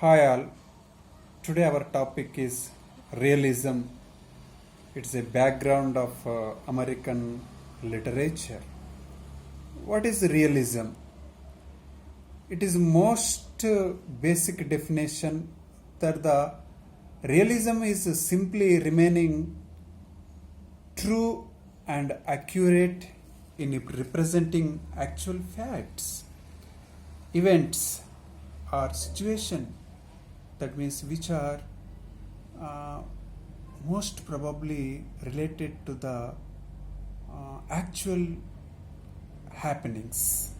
Hi all. Today our topic is realism. It's a background of American literature. What is realism? It is most basic definition that the realism is simply remaining true and accurate in representing actual facts, events, or situation, that means which are uh, most probably related to the actual happenings,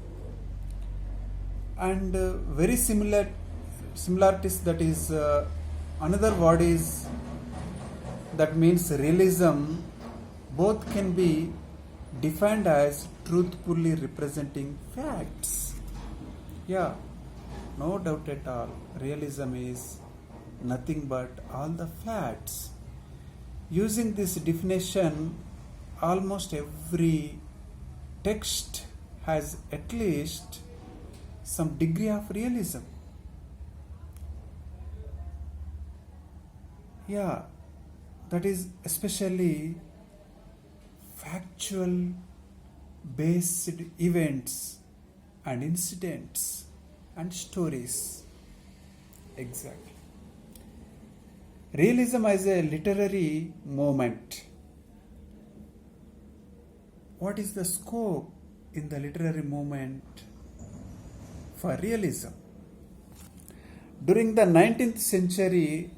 and very similarities, that is another word is that means realism both can be defined as truthfully representing facts. Yeah, no doubt at all. Realism is nothing but all the facts. Using this definition, almost every text has at least some degree of realism. Yeah, that is especially factual based events and incidents and stories. Exactly. Realism as a literary movement. What is the scope in the literary movement for realism? During the 19th century,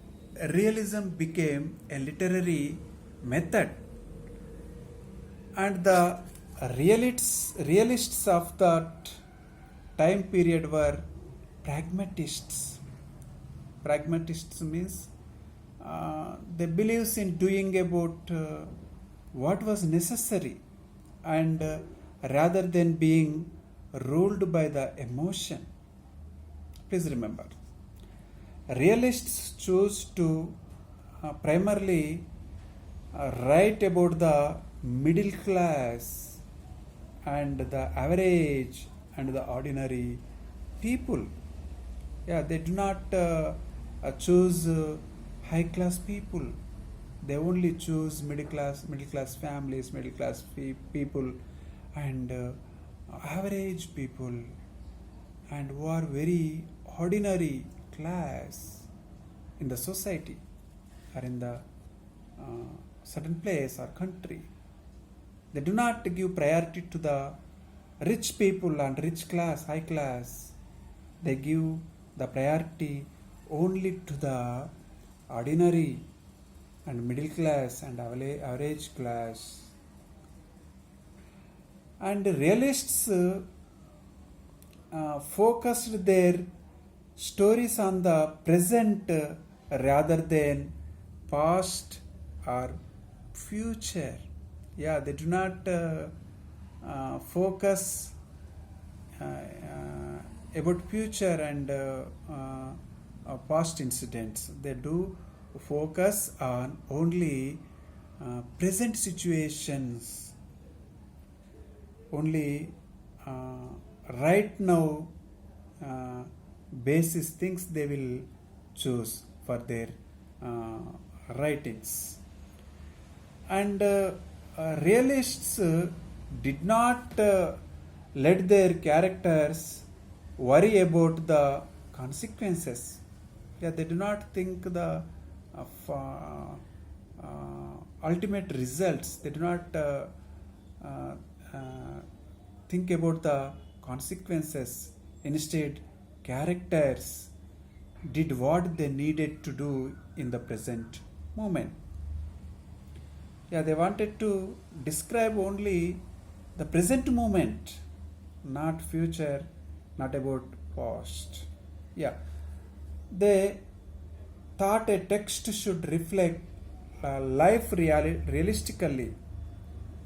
realism became a literary method, and the realists of that time period were pragmatists. Pragmatists means they believes in doing about what was necessary, and rather than being ruled by the emotion. Please remember, realists choose to primarily write about the middle class and the average and the ordinary people. Yeah, they do not choose high class people. They only choose middle class families, middle class people, and average people, and who are very ordinary class in the society or in the certain place or country. They do not give priority to the rich people and rich class, high class. They give the priority only to the ordinary and middle class and average class. And realists focused their stories on the present rather than past or future. Yeah, they do not focus about future and past incidents. They do focus on only present situations, only right now basis things they will choose for their writings. And realists did not let their characters worry about the consequences. Yeah, they do not think the ultimate results. They do not think about the consequences. Instead, characters did what they needed to do in the present moment. Yeah, they wanted to describe only the present moment, not future, not about past. Yeah, they thought a text should reflect life realistically,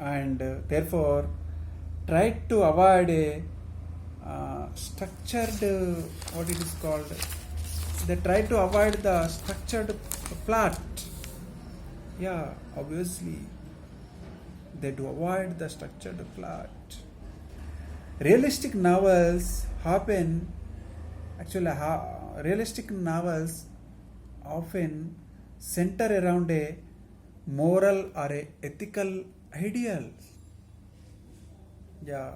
and therefore tried to avoid a structured, what it is called, they tried to avoid the structured plot. Yeah, obviously they do avoid the structured plot. Realistic novels often Actually, realistic novels often center around a moral or a ethical ideal. Yeah,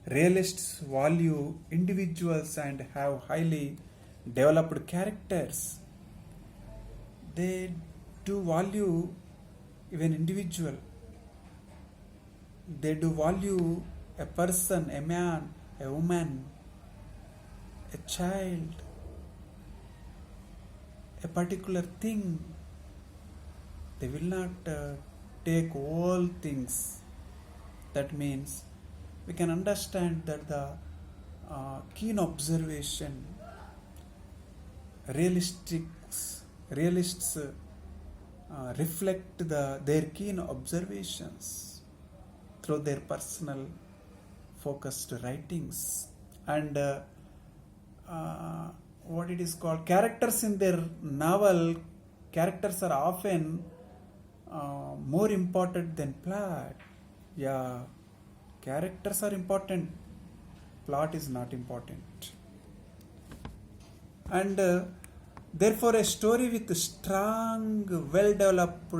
realists value individuals and have highly developed characters. They do value even individual. They do value a person, a man, a woman, a child, a particular thing. They will not take all things. That means we can understand that the keen observation, realists reflect their keen observations through their personal focused writings, and what it is called, characters in their novel, characters are often more important than plot. Yeah, characters are important, plot is not important. And therefore a story with strong, well developed,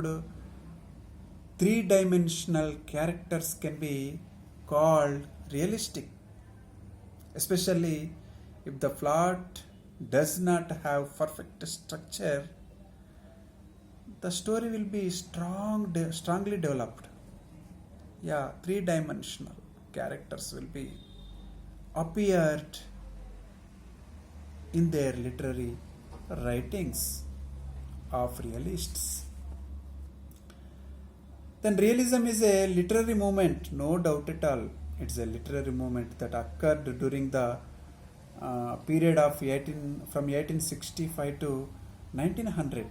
three-dimensional characters can be called realistic, especially if the plot does not have perfect structure. The story will be strongly developed. Yeah, three-dimensional characters will be appeared in their literary writings of realists. Then realism is a literary movement, no doubt at all. It's a literary movement that occurred during the period of from 1865 to 1900,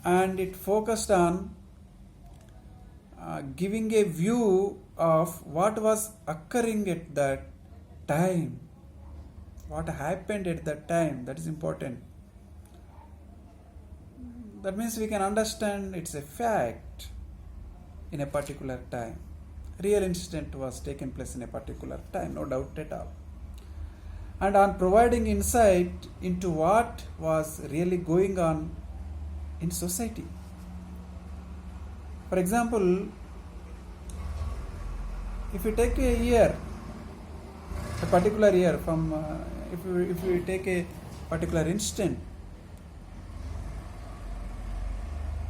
and it focused on giving a view of what was occurring at that time, what happened at that time. That is important. That means we can understand it's a fact in a particular time. Real incident was taken place in a particular time, no doubt at all. And on providing insight into what was really going on in society. For example, if you take a year, a particular year from, if you take a particular instant,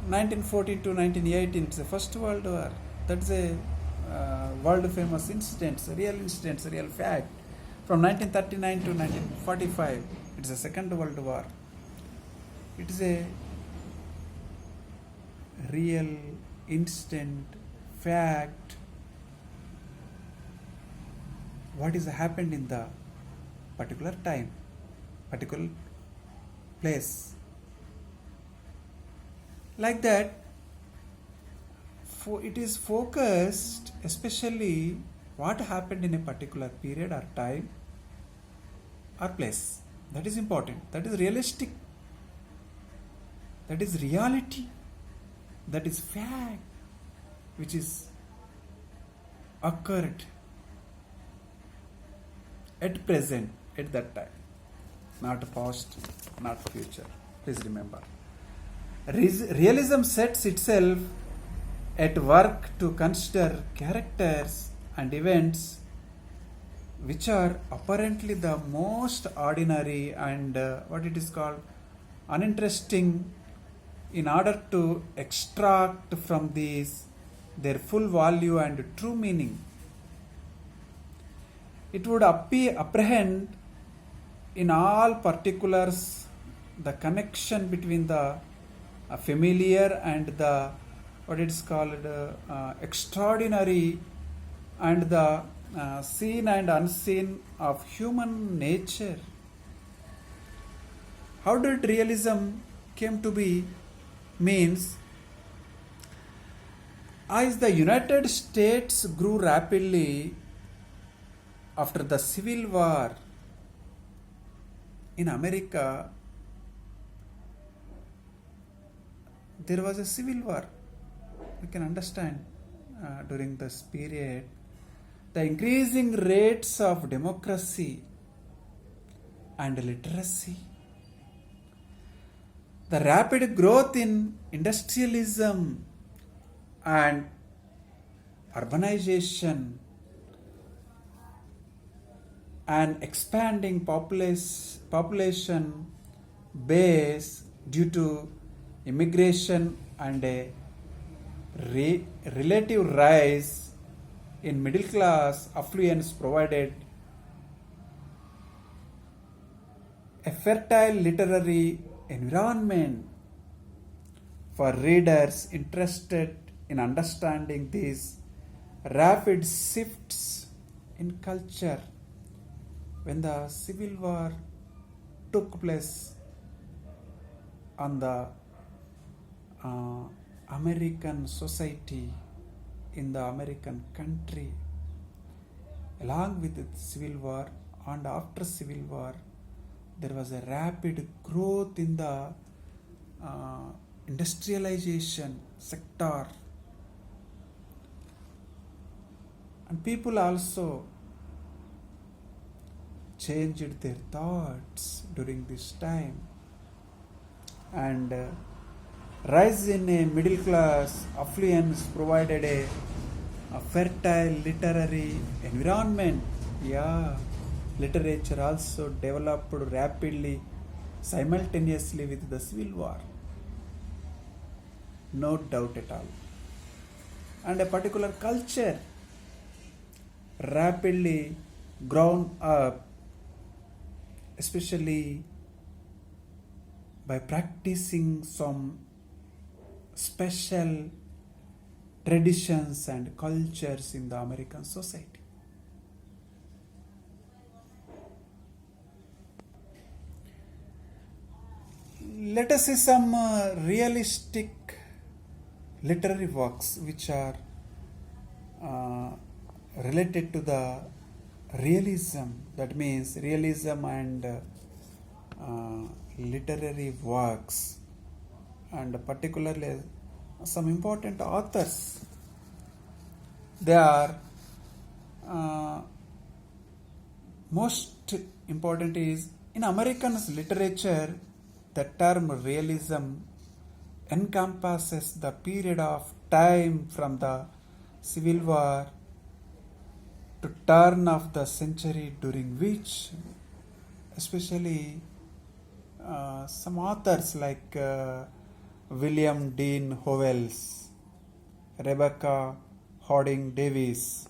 1914 to 1918, it's the First World War. That's a world famous incidents, real fact. From 1939 to 1945, it's the Second World War. It is a real instant fact. What is happened in the particular time, particular place. Like that, it is focused especially what happened in a particular period or time or place. That is important. That is realistic. That is reality. That is fact which is occurred at present, at that time. Not past, not future. Please remember. Realism sets itself at work to consider characters and events which are apparently the most ordinary and what it is called uninteresting, in order to extract from these their full value and true meaning. It would apprehend in all particulars the connection between the familiar and the what it is called extraordinary, and the seen and unseen of human nature. How did realism came to be? Means, as the United States grew rapidly after the Civil War in America, there was a civil war. We can understand during this period the increasing rates of democracy and literacy, the rapid growth in industrialism and urbanization, and expanding population base due to immigration and a relative rise in middle class affluence provided a fertile literary environment for readers interested in understanding these rapid shifts in culture. When the Civil War took place on the American society, in the American country, along with the Civil War and after Civil War, there was a rapid growth in the industrialization sector, and people also changed their thoughts during this time, and rise in a middle class affluence provided a fertile literary environment. Yeah, literature also developed rapidly simultaneously with the Civil War, no doubt at all. And a particular culture rapidly grown up, especially by practicing some special traditions and cultures in the American society. Let us see some realistic literary works which are related to the realism, that means realism and literary works, and particularly some important authors. They are most important is in American literature. The term realism encompasses the period of time from the Civil War to turn of the century, during which especially some authors like William Dean Howells, Rebecca Harding Davis,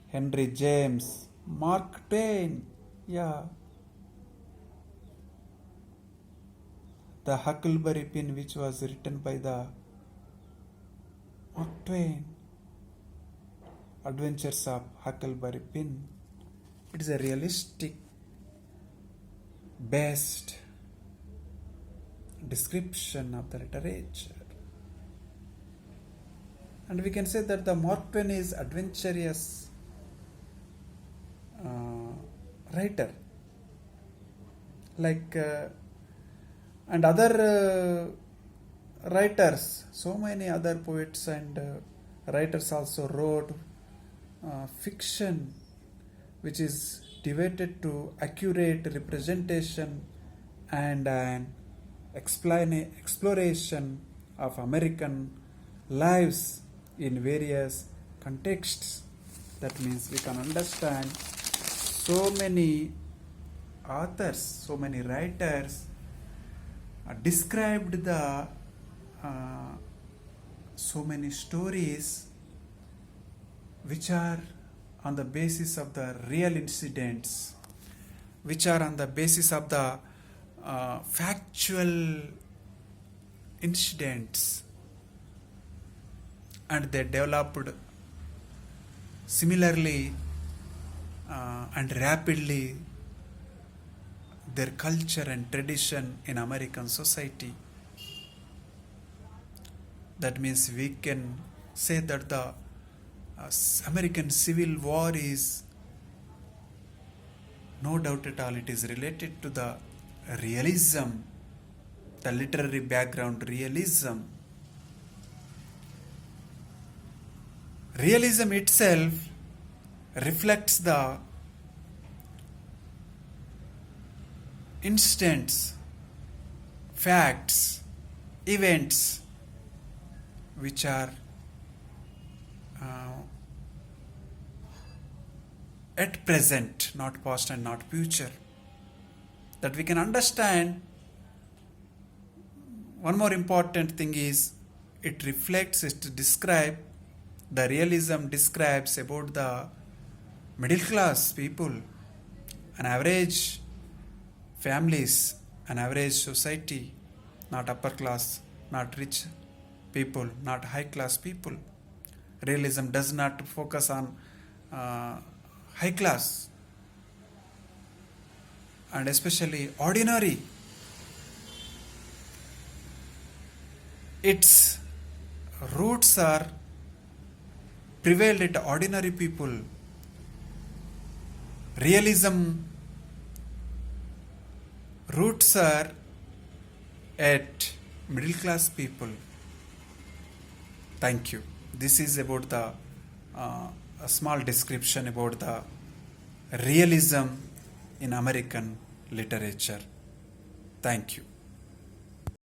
Henry James, Mark Twain, the Huckleberry Finn, which was written by the Mark Twain, Adventures of Huckleberry Finn. It is a realistic based description of the literature, and we can say that the Mark Twain is adventurous writer, like and other writers, so many other poets and writers also wrote fiction which is devoted to accurate representation and an exploration of American lives in various contexts. That means we can understand so many authors, so many writers described the so many stories which are on the basis of the real incidents, which are on the basis of the factual incidents, and they developed similarly and rapidly their culture and tradition in American society. That means we can say that the American Civil War is no doubt at all, it is related to the realism, the literary background realism. Realism itself reflects the incidents, facts, events which are at present, not past and not future. That we can understand. One more important thing is it reflects, it describes, the realism describes about the middle class people, an average families, an average society, not upper class, not rich people, not high class people. Realism does not focus on high class and especially ordinary. Its roots are prevailed at ordinary people. Realism roots are at middle class people. Thank you. This is about the a small description about the realism in American literature. Thank you.